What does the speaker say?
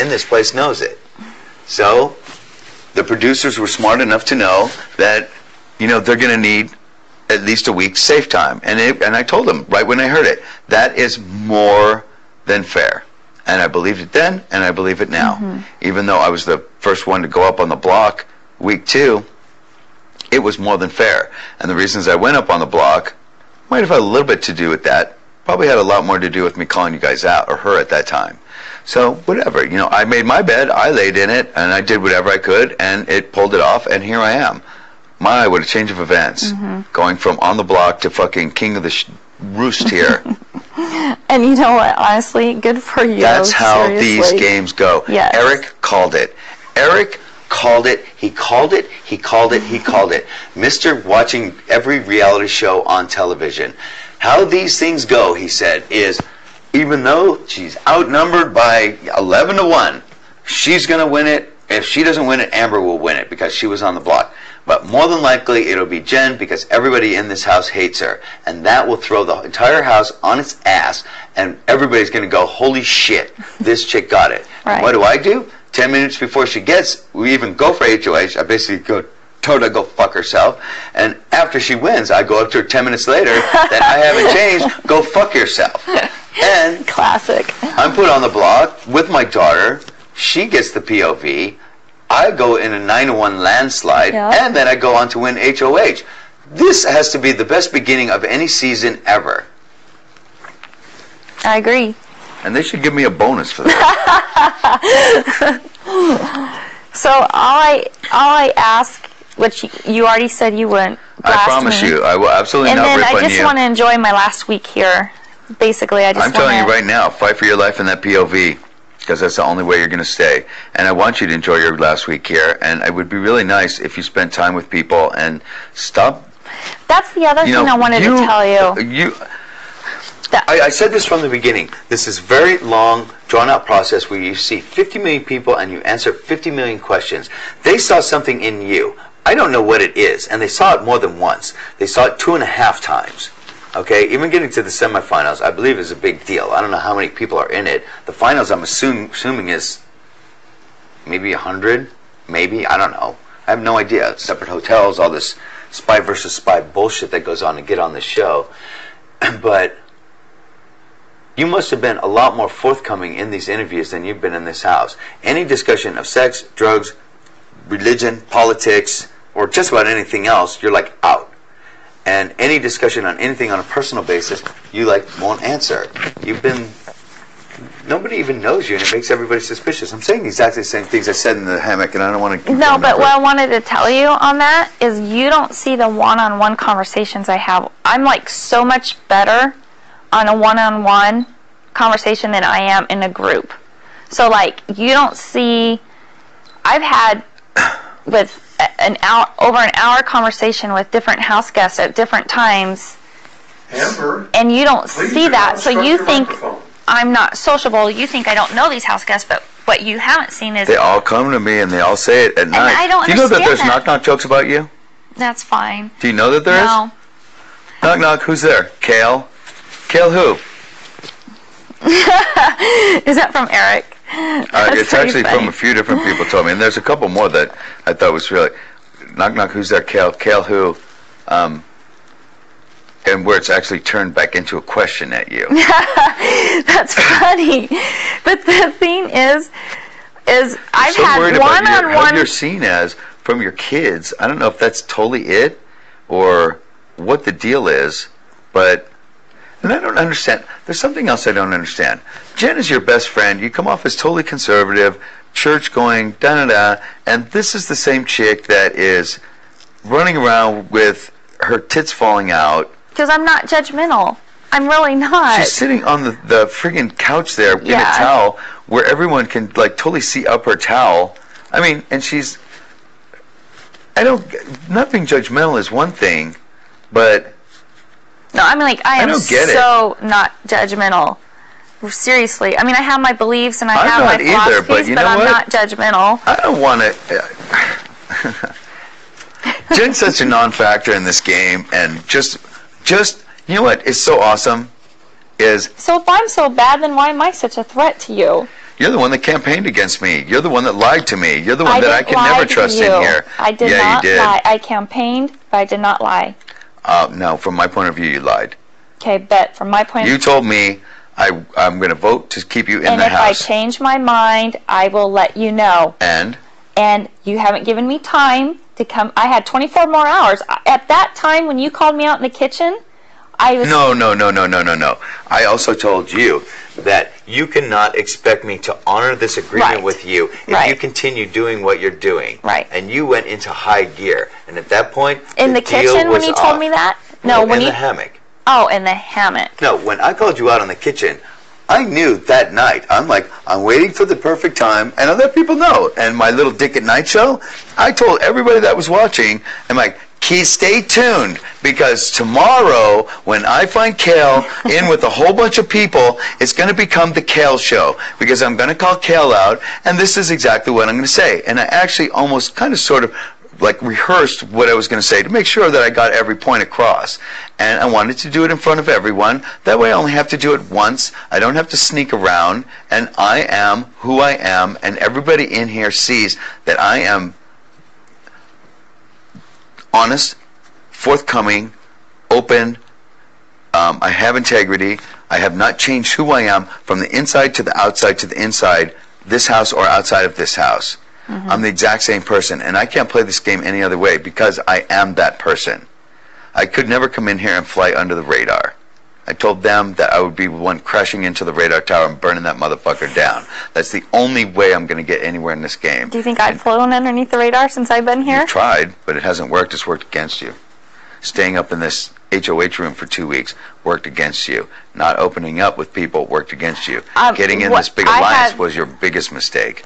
in this place knows it. So the producers were smart enough to know that, you know, they're going to need at least a week's safe time. And I told them right when I heard it, that is more than fair. And I believed it then, and I believe it now. Even though I was the first one to go up on the block week 2, it was more than fair. And the reasons I went up on the block might have had a little bit to do with that. Probably had a lot more to do with me calling you guys out, or her at that time. So whatever, you know, I made my bed, I laid in it, and I did whatever I could, and it pulled it off, and here I am. My, what a change of events. Going from on the block to fucking king of the roost here. And you know what, honestly, good for you. That's how these games go. Yes. Eric called it. Eric called it. He called it. He called it. He called it. Mr. Watching every reality show on television. How these things go, he said, is even though she's outnumbered by 11 to 1, she's going to win it. If she doesn't win it, Amber will win it because she was on the block. But more than likely, it'll be Jen because everybody in this house hates her. And that will throw the entire house on its ass, and everybody's going to go, holy shit, this chick got it. Right. And what do? 10 minutes before she gets, we even go for HOH. I basically told her to go fuck herself. And after she wins, I go up to her 10 minutes later, that I haven't changed, go fuck yourself. And classic. I'm put on the block with my daughter. She gets the POV. I go in a 9-1 landslide, and then I go on to win HOH. This has to be the best beginning of any season ever. I agree. And they should give me a bonus for that. So all I ask, which you already said you wouldn't. I promise you, I will absolutely not rip on you. And then I just want to enjoy my last week here. Basically, I'm telling you right now, fight for your life in that POV. Because that's the only way you're going to stay. And I want you to enjoy your last week here. And it would be really nice if you spent time with people and stop. That's the other thing I wanted to tell you. I said this from the beginning. This is a very long, drawn-out process where you see 50 million people and you answer 50 million questions. They saw something in you. I don't know what it is. And they saw it more than once. They saw it 2.5 times. Okay, even getting to the semifinals, I believe, is a big deal. I don't know how many people are in it. The finals, I'm assuming, is maybe 100, maybe, I don't know. I have no idea. Separate hotels, all this spy versus spy bullshit that goes on to get on the show. But you must have been a lot more forthcoming in these interviews than you've been in this house. Any discussion of sex, drugs, religion, politics, or just about anything else, you're like out. And any discussion on anything on a personal basis, you won't answer. Nobody even knows you, and it makes everybody suspicious. I'm saying exactly the same things I said in the hammock, and I don't want to. No, but what I wanted to tell you on that is you don't see the one-on-one conversations I have. I'm so much better on a one-on-one conversation than I am in a group. So you don't see. I've had with over an hour conversation with different house guests at different times, Amber, and you don't see that, so you think I'm not sociable. You think I don't know these house guests, but what you haven't seen is they all come to me and they all say it at night. I don't Do you know that there's knock-knock jokes about you? That's fine. Do you know that there is? No. Knock-knock, who's there? Kail? Kail who? Is that from Eric? It's actually funny. From a few different people told me, and there's a couple more that I thought was really knock-knock, who's there? Kail? Kail who? And where it's actually turned back into a question at you. That's funny. But the thing is I've so had one-on-one. How you're seen as from your kids. I don't know if that's totally it or what the deal is, but. And I don't understand. There's something else I don't understand. Jen is your best friend. You come off as totally conservative, church-going, da-da-da, and this is the same chick that is running around with her tits falling out. Because I'm not judgmental. I'm really not. She's sitting on the friggin' couch there in a towel where everyone can totally see up her towel. I mean, and she's... Not being judgmental is one thing, but... No, I mean, I am so not judgmental. Seriously. I mean, I have my beliefs and I have my philosophies, but I'm not judgmental. I don't want to... Jen's such a non-factor in this game, and just you know what is so awesome is... So if I'm so bad, then why am I such a threat to you? You're the one that campaigned against me. You're the one that lied to me. You're the one that I can never trust in here. I did not lie. I campaigned, but I did not lie. No, from my point of view, you lied. Okay, but from my point of view... You told me I'm going to vote to keep you in the house. And if I change my mind, I will let you know. And you haven't given me time to come. I had 24 more hours. At that time, when you called me out in the kitchen, I was... No. I also told you that you cannot expect me to honor this agreement with you if you continue doing what you're doing. Right. And you went into high gear. And at that point, in the kitchen when you told me that? No, in the hammock. Oh, in the hammock. No, when I called you out on the kitchen, I knew that night. I'm like, I'm waiting for the perfect time, and I let people know. And my little Dick at Night show, I told everybody that was watching, I'm like, stay tuned, because tomorrow, when I find Kail in with a whole bunch of people, it's going to become the Kail show, because I'm going to call Kail out, and this is exactly what I'm going to say. And I actually almost kind of sort of like rehearsed what I was going to say to make sure that I got every point across. And I wanted to do it in front of everyone. That way I only have to do it once. I don't have to sneak around. And I am who I am. And everybody in here sees that I am honest, forthcoming, open. I have integrity. I have not changed who I am from the inside to the outside to the inside, this house or outside of this house. I'm the exact same person, and I can't play this game any other way because I am that person. I could never come in here and fly under the radar. I told them that I would be one crashing into the radar tower and burning that motherfucker down. That's the only way I'm going to get anywhere in this game. Do you think I've flown underneath the radar since I've been here? You tried, but it hasn't worked. It's worked against you. Staying up in this HOH room for 2 weeks worked against you. Not opening up with people worked against you. Getting in this big alliance was your biggest mistake.